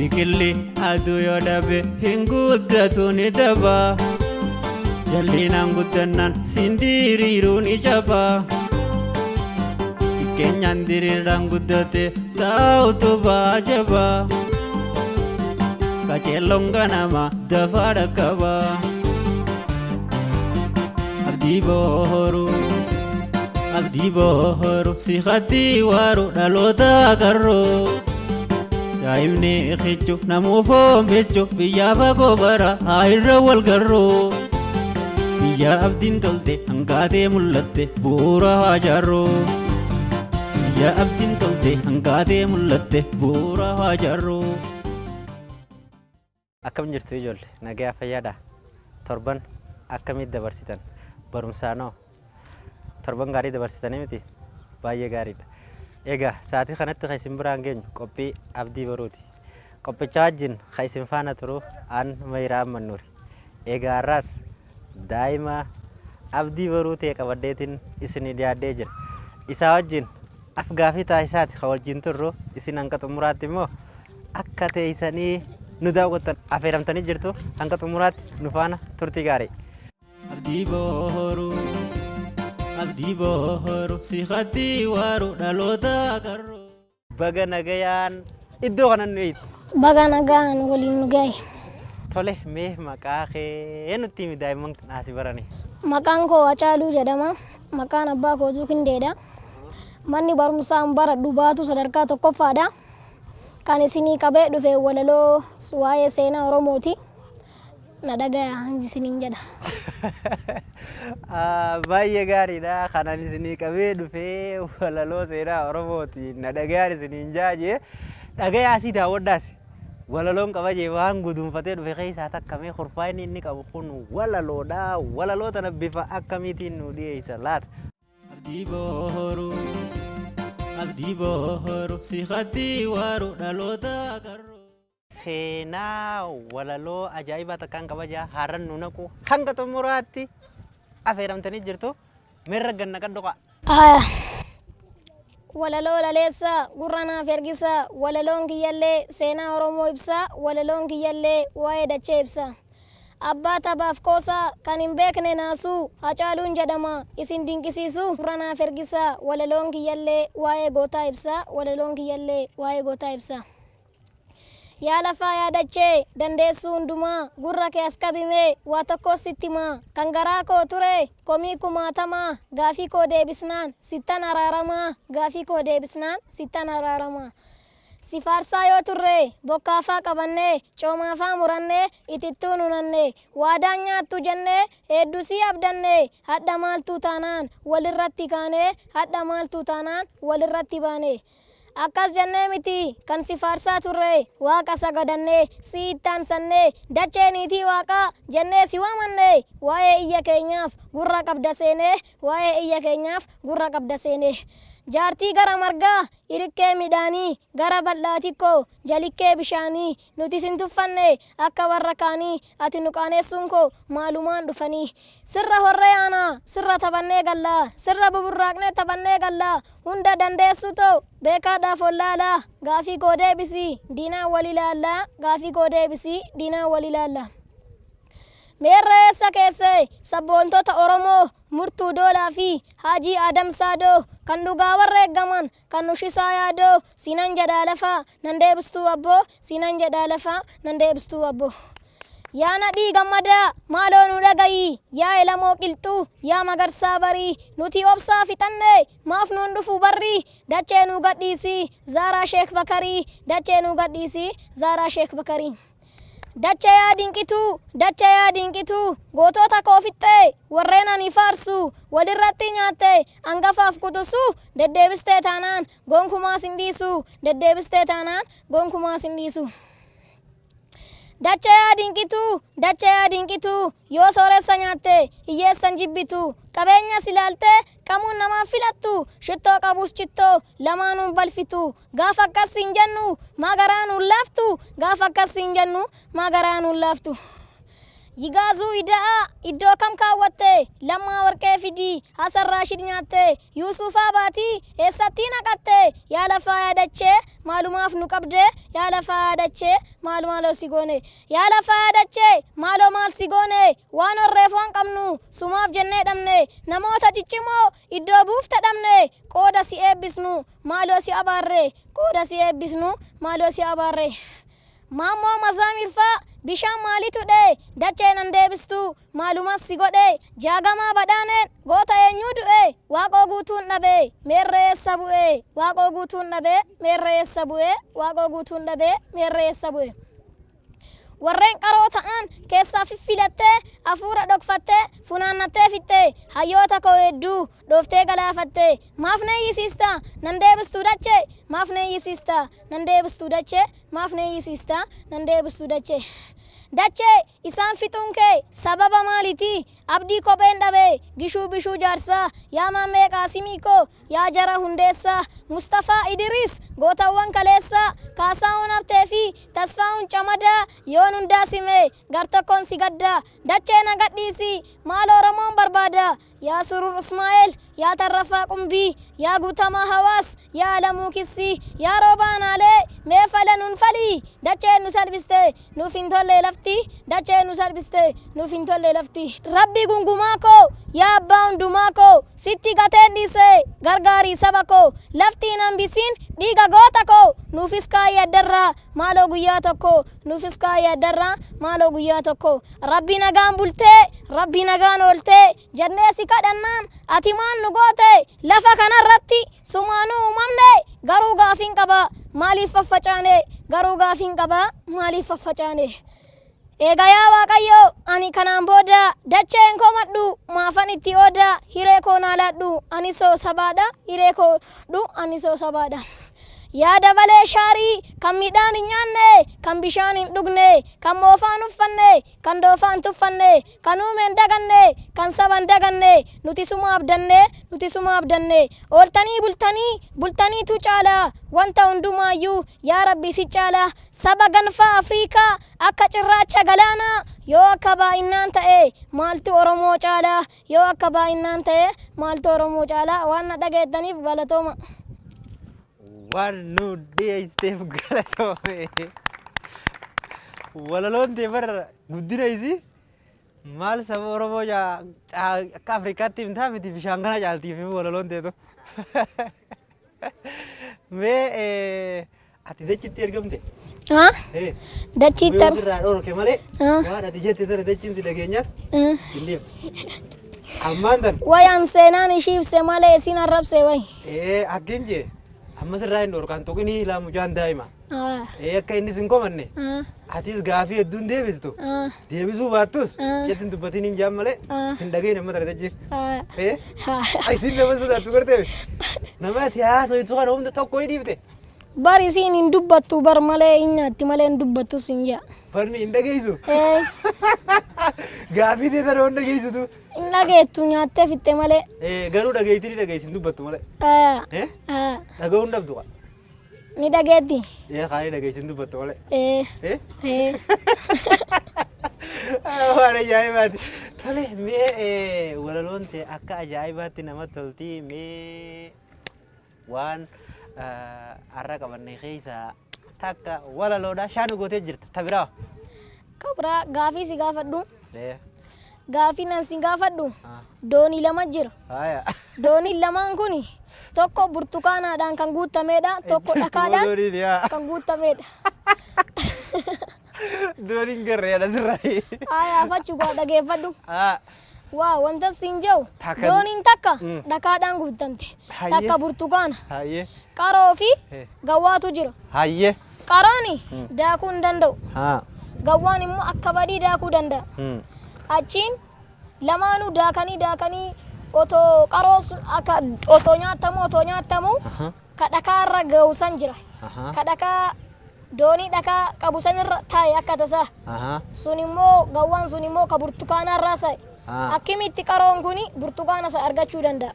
Bikilli aduu yoo dhabe hin guddatu ni daba. Jallinaan guddannaan sindiriiruun ijaba. Keenyan diriiraan guddate taa'utu baajaba. Kajeelloon ganama dafaa dhaqqaba. Abdii booru siqatti waaru dhaloota qarroo. Daa'imni xiqqoo namuuf oombichu biyyaa fagoo bara haa irra wal garroo. Biyya abdiin tolte hangaatee mul'atte bu'uura haa jaarroo. Biyya abdiin tolte hangaatee mul'atte bu'uura haa jaarroo. Akkam jirtu ijoollee nagaa fayyaadha. Torban akkamitti dabarsitan barumsaanoo torban gaarii dabarsitanii miti baay'ee gaariidha. Egaa sa'aatii kanatti kan isin biraan geenyu qophii abdii baruuti. Qophicha wajjin kan isin faana turu aan Mayiraa Mannuuri. Egaa har'aas daa'ima abdii baruu ta'e qabadheetiin isin dhiyaadhee jira. Isaa wajjin afgaaffii taasisaati kan wajjin turru isin hanga xumuraatti immoo akka teessanii nu daawwattan affeeramtanii jirtu hanga xumuraatti nu faana turtii gaarii. Abdii booru siqatti waaru dhaloota qarroo. Baga nagayaan iddoo kana nu eeyyitu. Baga nagaan waliin nu gahe. Tole mee maqaa kee nutti himi daa'imman asii baranii. Maqaan koo Hacaaluu jedhama. Maqaan abbaa kootuu Kindeedha. Manni barumsaan baradhu baatu sadarkaa tokkoffaadha. Kan isinii qabee dhufe walaloo waa'ee seenaa Oromooti. Na dhagayaa isiniin jedha. Baay'ee gaariidha. Kanan isinii qabee dhufe walaloo seenaa Oromooti. Na dhagayaa isiniin jaaje dhagayaa asii daawwadhaas. Walaloon qabajee waan guduunfatee dhufe keessaa takkamee kurfaan inni qabu kun walaloodha. Walaloo tana bifa akkamiitiin nu dhiyeessa laata? Abdii booru siqatti waaru dhaloota qarroo. Seenaa walaloo ajaa'ibaa takkaan kabajaa har'an nu naqu hanga xumuraatti affeeramtanii jirtu mirra ganna qaddoqa. Walaloo laleessa gurra naaf ergisa. Walaloon kiyyallee seenaa Oromoo ibsa. Walaloon kiyyallee waa'ee dachee ibsa. Abbaa tabaaf qoosaa kan hin beekne naasuu Hacaaluun jedhama isin dinqisiisu. Gurra naaf ergisa. Walaloon kiyyallee waa'ee gootaa ibsa. Walaloon kiyyallee waa'ee gootaa ibsa. Yaa lafaa yaa dachee dandeessuu hundumaa gurra kee as qabimee waa tokko sitti himaa. Kan garaa koo ture komii kumaatamaa gaafii koo deebisnaan sittan araaramaa. Gaafii koo deebisnaan sittan araaramaa. Si faarsaa yoo turre bokkaafaa qabannee coomaafaa murannee itittuu nunannee waadaan nyaattu jennee heddusii abdannee hadha maaltu taanaan walirratti kaanee hadha maaltu taanaan walirratti baanee. Akkas jennee miti kan si faarsaa turre waaqa sagadannee si ittaan sannee dachee niitii waaqaa jennee si waamannee waa'ee iyya keenyaaf gurra qabda seenee waa'ee iyya keenyaaf gurra qabda seenee. Jaartii gara margaa irikkee midhaanii gara bal'aatikkoo jalikkee bishaanii nuti sin tuffanne akka warra kaanii ati nu qaaneessuun koo maalumaan dhufanii. Sirra horree aanaa sirra taphannee gallaa sirra buburraaqnee taphannee gallaa hunda dandeessu ta'u beekaadhaaf ollaalaa gaafii koo deebisii diinaan wal ilaallaa gaafii koo deebisii diinaan wal ilaallaa. Meerra eessa keessee sabboontota Oromoo murtuu doolaa fi Haajii Adam Saadoo kan dhugaa warra eeggaman kan nushisaa yaadoo sinan jedhaa lafaa nan deebistuu abboo sinan jedhaa lafaa nan deebistuu abboo. Yaa nadhii gammadaa maaloo nu dhagayii yaa elamoo qilxuu yaa magarsaa barii nuti obsaa fixannee maaf nuun dhufu barrii dachee nu gadhiisii Zaaraa Sheek Bakarii dachee nu gadhiisii Zaaraa Sheek Bakarii. Dachee yaa dinqituu gootota koo fixxee warreen ani faarsu walirratti nyaatte hangafaaf kutusu deddeebistee taanaan gonkumaa sin dhiisu deddeebistee taanaan gonkumaa sin dhiisu. Dachee yaa dinqituu yoo sooressa nyaatte hiyyeessan jibbitu qabeenya silaaltee qamuun namaaf filattu shittoo qabus chittoo lamaanuun balfitu gaafa akkas hin jennu maa garaa nuun laaftu gaafa akkas hin jennu maa garaa nuun laaftu. Yigaazuu ida'a iddoo kam kaawwatte Lammaa Warqee fidi Hasan Raashid nyaatte Yuusufaa baatii eessatti naqatte yaa lafaa yaadachee maalumaaf nu qabde yaa lafaa yaadachee maaloo si goone yaa lafaa yaadachee maaloo maal si goone waan horreef waan qabnu sumaaf jennee dhabne namoota ciccimoo iddoo buufte dhabne qooda si eebbisnu maaloo si abaarre qooda si eebbisnu maaloo si abaarre Maammoo Mazaamirfaa bishaan maalitu dhee dacheen an deebistu maalumas si godhe jaagamaa badhaaneen goota eenyuu du'e waaqoo guutuun dhabe meerreessa bu'e waaqoo guutuun dhabe meerreessa bu'e waaqoo guutuun dhabe meerreessa bu'e warreen qaroo ta'an keessaa fiffilattee hafuura dhokfattee funaannattee fittee hayyoota koo hedduu dhooftee galaafattee maaf na eeyyisiista nan deebistuu dachee maaf na eeyyisiista nan deebistuu dachee maaf na eeyyisiista nan deebistuu dachee dachee isaan fixuun kee sababa maaliiti abdii kopheen dhabe gishuu bishuu jaarsaa yaa maammee qaasimii koo yaa jara hundeessaa Mustafaa Idris gootawwan kaleessaa Kaasaa'uun Habtee fi Tasfaa'uun Camadaa yoon hundaa simee gar tokkoon si gaddaa dachee na gadhiisi maal Oromoon barbaada yaa Surur Ismaa'eel yaa Tarrafaa Qumbii yaa Guutamaa Hawaas yaa Alamuu Kissii yaa Roobaanaalee mee fala nuun falii dachee nu salphiste nuuf hin tolle lafti dachee nu salphiste nuuf hin tolle lafti Rabbi gungumaa koo yaa abbaa hundumaa koo sitti gateen dhiise gargaarii saba koo laftiin hambisiin dhiiga goota koo nuufis kaayyaaddarraa maaloo guyyaa tokko nuufis kaayyaaddarraa maaloo guyyaa tokko Rabbi nagaan bultee Rabbi nagaan ooltee jennee si kadhannaan ati maal nu goote lafa kanarratti sumaanuu uumamne garuu gaafiin qaba maaliif faffacaane garuu gaafiin qaba maaliif faffacaane Eega yaa Waaqayyo ani kanaan booda dacheen komadhu maafan itti ooda hiree koo naaladhu ani soo sabaadha hiree koo dhu ani soo sabaadha yaa dabalee shaarii kan midhaan hin nyaanne kan bishaan hin dhugne kan moofaan uffanne kan doofaan tuffanne kan uumeen daganne kan saban daganne nuti suma abdanne ooltanii bultaniitu caala wanta hundumaayyuu yaa Rabbi si caala saba ganfaa Afriikaa akka cirraacha galaanaa yoo akka baay'inaan ta'e maaltu Oromoo caala yoo akka baay'inaan ta'e maaltu Oromoo caala waan na dhageettaniif galatooma. Waan nu dhiyeesseef galatoome walaloon ta'e bara guddina isii maal saba Oromoo akka Afrikaatti hin taa'e miti bishaan kana caaltiif walaloon ta'e mee ati dachitti ergamte dachitti irraa dhorke malee waan ati jette tana dachiin si dhageenyaaf hin deeftu ammaan tan wayaan seenaan ishii ibse malee isin arrabse way akkin jee amma sirraa hin dhorkan tuqinii ilaamu jaan daa'ima akka inni sin komanne atis gaafii hedduun deebistu deebisuu baattus jettin dubbatiin hin jaan malee sin dhageen amma tana dachiif isin nama sodaattu garteef nama ati haasoitu kana humna tokko hidhiifte bari isin hin dubbattu bar malee hin nyaatti malee hin dubbattu sin jaa barni hin dhageessu gaafii ta'e tana hin dhageessitu hin dhageettu nyaattee fitte malee garuu dhageettii dhageessin dubbattu malee dhaga'uun dhabdu qa ni dhageetti kaanii dhageessin dubbattu malee waan ajaa'ibaati tole mee walaloon ta'e akka ajaa'ibaatti namatti tolti mee waan har'a qabannee keessaa takka walaloodha shaanu gootee jirta tabiraa kabraa gaafii si gaafadhu gaafii nan si gaafadhu doonii lama jira doonii lamaan kuni tokko burtukaanaadhaan kan guutameedha tokko dhakaadhaan kan guutameedha dooniin garreedha sirraa afachu gaa dhageeffadhu waa wanta siin jedhu dooniin takka dhakaadhaan guutamte takka burtukaana qaroo fi gawwaatu jira qarooni daakuu hin danda'u gawwaan immoo akka badii daakuu danda'a achiin lamaanuu daakanii otoo qaroo akka otoo nyaatamu ka dhakaarra ga'uusan jira ka dhakaa doonii dhakaa qabu sanirra taa'e akka tasaa sun immoo gawwaan sun immoo ka burtukaanarraa sa'e akkamitti qaroon kuni burtukaana isa argachuu danda'a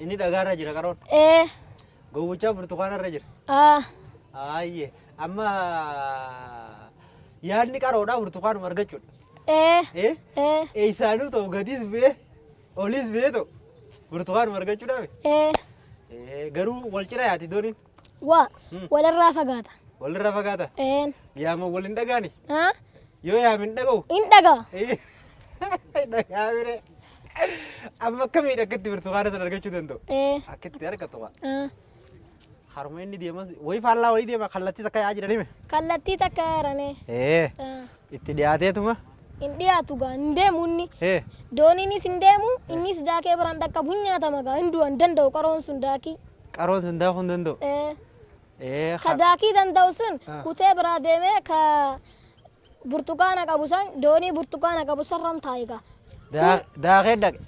inni dhagaarra jira qaroon gowwichaa burtukaanarra jira ayye amma yaadni qaroodhaa burtukaanuma argachuudha Eessaanuu ta'u gadis bee olis bee ta'u burtukaanuma argachuudhaaf. Garuu wal cina yaati dooniin. Waa walirraa fagaata. Walirraa fagaata. Yaama wal hin dhagaani. Yoo yaama hin dhaga'u. Hin dhagaa. Dhagaa bire. Amma akkamiidha akkatti burtukaana sana argachuu danda'u? Akkatti argatu waa. Haruma inni deemas wayii faallaa wayii deema kallattii takka yaa jedhanime. Kallattii takka yaarame. Itti dhiyaateetuma. Hin dhiyaatu gaa hin deemu inni. Dooniinis hin deemu innis daakee biraan dhaqqabu hin nyaatama gaa hin du'an danda'u qaroon sun daakii. Qaroon sun daakuu hin danda'u. Ka daakii danda'u sun kutee biraa deemee ka burtukaana qabu san doonii burtukaana qabu sarran taa'e gaa. Daakee dhaqe.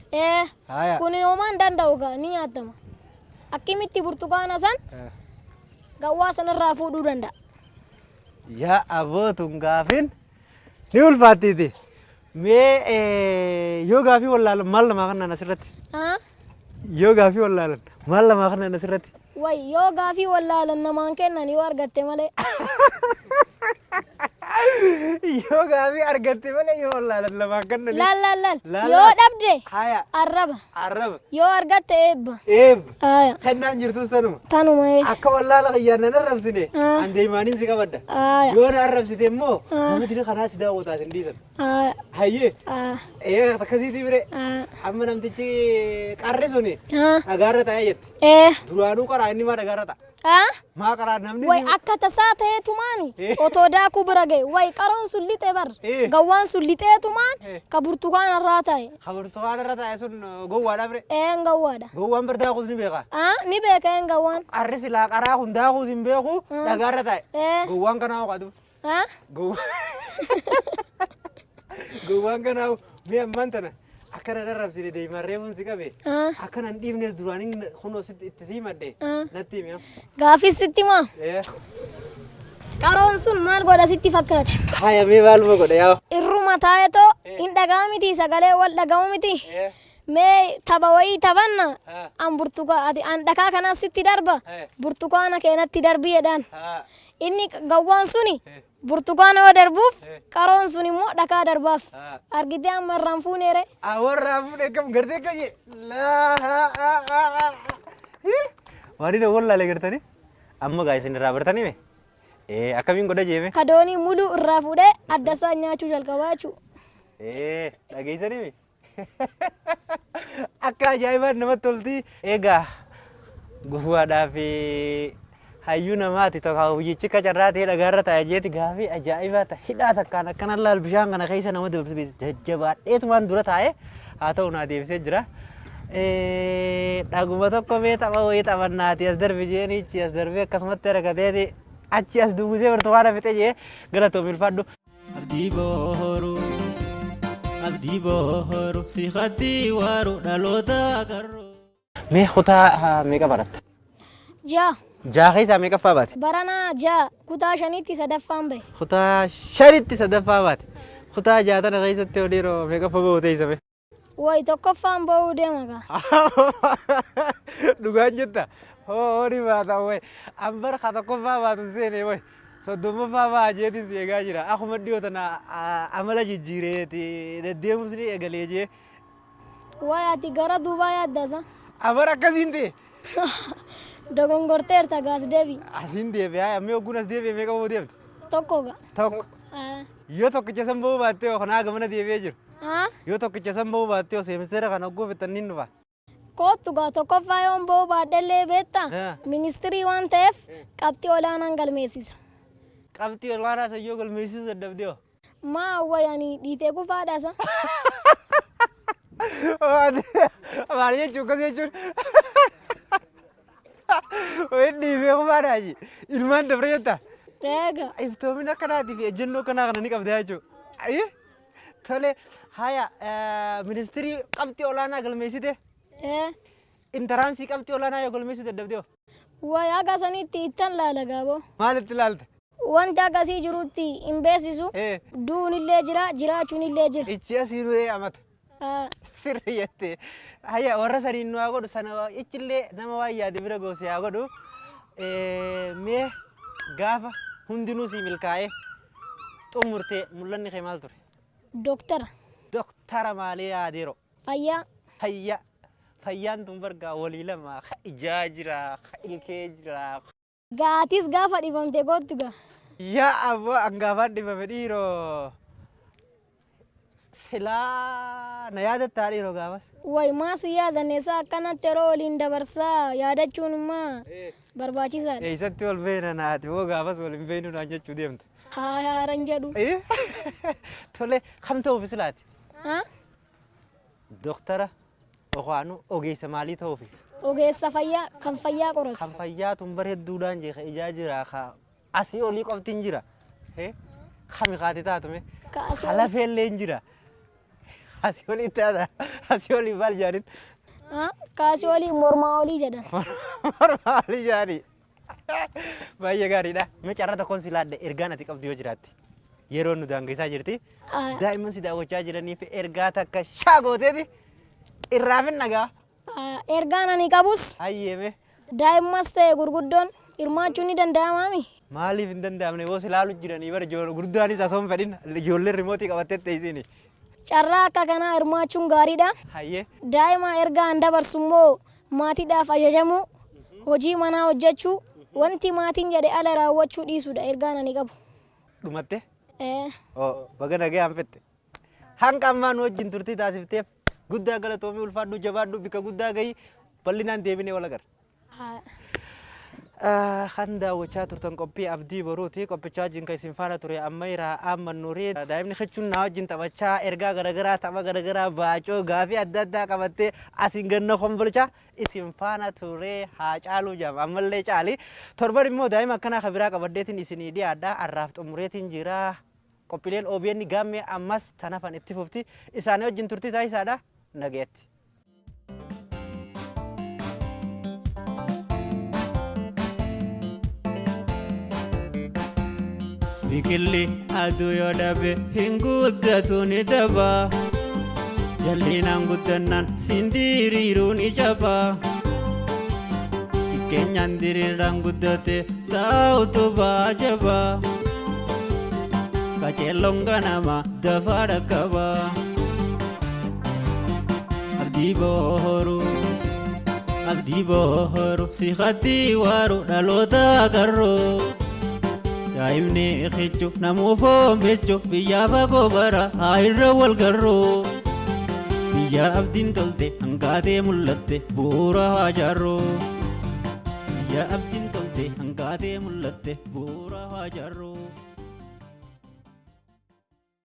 Kun homaan danda'u gaa ni nyaatama. Akkimitti burtukaana san gawwaa sanarraa fuudhuu danda'a. Yaa abootuun gaafin ni ulfaattiiti. Mee yoo gaafii wallaalan maal namaa kan asirratti? Yoo gaafii wallaalan maal namaa kan asirratti? Wayi yoo gaafii wallaalan namaan kennan yoo argatte malee. Yoo gaafii argatte malee yoo wallaalan namaan kennan. Laal yoo dhabde arraba yoo argatte eebba. Kennaan jirtus tanuma. Tanuma akka wallaala qiyyaan nan arrabsine an deemaaniin si qabadda. Yoo na arrabsite immoo namni kanaa si daawwataa sin dhiisan. Hayyee akkasiiti bire amma namtichi qarri suni dhagaarra taa'ee jette. Duraanuu qaraa inni maa dhagaarra ta'a. Maa qaraa namni. Way akka tasaa ta'eetumaani otoo daakuu bira ga'e way qaroon sun lixee bar gawwaan sun lixeetumaan ka burtukaana irraa taa'e. Ka burtukaana irra taa'e sun gowwaadha bire. Gawwaadha. Gowwaan bir daakuus ni beeka. Ni beeka gawwaan. Qarri silaa qaraa kun daakuus hin beeku dhagaarra taa'e. Gowwaan kanaa hoqatu. Gowwaan kanaa mee ammaan tana akkana darrabsine deemarree kun si qabe akkana hin dhiifnes duraaniin kunoo itti sii madde natti himi. Gaafis sitti maa? Qaroon sun maal godha sitti fakkaate? Haya mee maaluma godha yaa? Irruma taa'etoo hin dhagaa miti sagalee wal dhagahu miti. Mee tapha wayii taphanna an burtukaana an dhakaa kanas sitti darba burtukaana keenatti darbii jedhaan. Inni gawwaan suni burtukaana yoo darbuuf qaroon sun immoo dhakaa darbaaf. Argitee amma irraan fuuneere. Warraan fuunee kam gartee kaje. Waanii na wallaalee gartanii amma gaa isin irraa bartanii mee? Akkamiin godha jeeme? Ka doonii muluu irraa fuudhee adda isaa nyaachuu jalqabaa jechuu. Dhageessanii mee? Akka ajaa'ibaan namatti tolti. Egaa gufuudhaa fi hayyuu namaati tokko hojjechi kacarraa ta'ee dhagaarra taa'ee jeeti gaafii ajaa'ibaa ta'a. Hidhaa takkaan akkana laal bishaan kana keessa nama jajjabaadheetumaan dura taa'ee haa ta'u naa deebisee jira. Dhaguma tokko mee tapha wayii taphannaati as darbe jeenichi as darbee akkasumatti argateeti achi as duubisee burtukaana fixee jee galatoom ilfaadhu. Abdii booru si khatti waaru dhaloota agarru. Mee kutaa meeqa baratta? Ja'a. Ja'a keessaa meeqaffaa baate? Baranaa ja'a kutaa shanitti sadaffaan bahe. Kutaa shanitti sadaffaa baate. Kutaa ja'a tana keessatti oliiroo meeqaffa bahutee isa bee? Way tokkoffaan bahuu deema gaa. Dhugaan jetta? Horii baata way. Ambar ka tokkoffaa baatu seenee way. Soddomaffaa ba'a jeetis eegaa jira. Akkuma dhiyoo tana amala jijjiireeti deddeemus ni eegalee jee. Way ati gara duubaa yaaddasa. Amar akkasiin ta'e. Dogongorteerta gaas deebi. Asiin deebi haa ammee ogguun as deebi'ee meeqa bahuu deemte? Tokko gaa. Tokko. Yoo tokkicha san bahuu baattee yoo kanaa gamana deebi'ee jiru. Yoo tokkicha san bahuu baattee yoo seemisteera kana ogguu fixanni hin dhufa. Kootu gaa tokkoffaa yoon bahuu baadhellee beektaa ministirii waan ta'eef qabxii olaanaan galmeessisa. Qabxii olaanaa san yoo galmeessisuu dadhabdee hoo? Maa wayanii dhiitee kufaadhaasa. Maal jechuun akkas jechuun? Wayin dhiibee kufaadhaaji ilmaan dabre jettaa? Eega. Iftoomina akkanaatii fi ejjennoo akkanaa kana ni qabdaa jechuudha. Tole haya ministirii qabxii olaanaa galmeessite? Intaraansii qabxii olaanaa yoo galmeessuu dadhabdee hoo? Way akkasanitti ittan laala gaaboo. Maalitti ilaalta? Wanti akkasii jirutti hin beeksisu. Duun illee jira jiraachuun illee jira. Ichi asii du'ee amata. Sirri jettee. Haya warra saniin nu haa godhu sana ichillee nama waan yaade bira goosee haa godhu. Mee gaafa hundinuu sii milkaa'ee xumurtee mul'anni kee maal ture? Doktara. Doktara maalii yaadeero? Fayyaa. Fayyaa. Fayyaan tun bargaa walii lama ijaa jira, ilkee jira. Gaatis gaafa dhibamte gootu gaa. Yaa abboo hangaafaan dhibame dhiiroo. Silaa na yaadataa dhiiroo gaafas. Way maas yaadanneessa akkanatti yeroo waliin dabarsaa yaadachuun immoo barbaachisaadha. Eessatti wal beena naati moo gaafas wal hin beenu naan jechuu deemte. Haaran jedhu. Tole kam ta'uufi silaati? Haa? Doktara Okwaanu ogeessa maalii ta'uufi? Ogeessa fayyaa kan fayyaa qoratu. Kan fayyaa tun bareedduudhaan jeeqa ijaa jira ka asii olii qoftiin jira. Kami kaati taatume? Halafeellee hin jira. Asii olii taata. Asii olii maal jedhanin? Kaasii olii mormaa olii jedhan. Mormaa olii jedhani. Baay'ee gaariidha. Mee carraa tokkoon si laadde ergaan ati qabdu yoo jiraatte yeroo nu daangeessaa jirti. Daa'imman si daawwachaa jiraniif ergaa takka shaa gooteeti irraafin nagaa. Ergaan ani qabus Hayyeeme. daa'immas ta'e gurguddoon hirmaachuun ni danda'amaami. Maaliif hin danda'amne yoo si laalu jiranii bara gurguddaanis osoo hin fedhin ijoolleen rimootii qabattee teessini. Carraa akka kanaa hirmaachuun gaariidha. Hayyee. Daa'ima ergaan dabarsu immoo maatiidhaaf ajajamuu, hojii manaa hojjechuu, wanti maatiin jedhe ala raawwachuu dhiisuudha ergaan ani qabu. Dhumatte? Baga nagee hanfette. Hanga ammaa nu wajjin turtii taasifteef guddaa galatoomii ulfaadhu jabaadhu bika guddaa gahi bal'inaan deebinee wal agarra. Kan daawwachaa turtan qophii abdii boruuti qophichaa wajjin kan isin faana ture ammayraa amma nurii daa'imni jechuun na wajjin taphachaa ergaa garagaraa tapha garagaraa baacoo gaafii adda addaa qabattee asin ganna kombolchaa isin faana ture haa caaluu jama ammallee caali torban immoo daa'ima akkanaa kan biraa qabaddeetiin isinii dhiyaadha arraaf xumureetiin jira qophiileen OBN gaammee ammas tanafan itti fufti isaanii wajjin turtii taasisaadha nageetti. Biqilli aduu yoo dhabe hin guddatu ni daba jallinaan guddannaan sindiriiruu ni jaba keenyaan diriiraan guddate taa'utu baajaba qaceelloon ganama dafaa dhaqqaba abdii boohoru si hatti waaru dhaloota agarroo daa'imni xiqqoo namuufoo milchoo biyyaa fagoo bara haayirra wal garroo biyyaa abdiin tolte hangaatee mul'atte bu'uura haa jaarroo biyyaa abdiin tolte hangaatee mul'atte bu'uura haa jaarroo.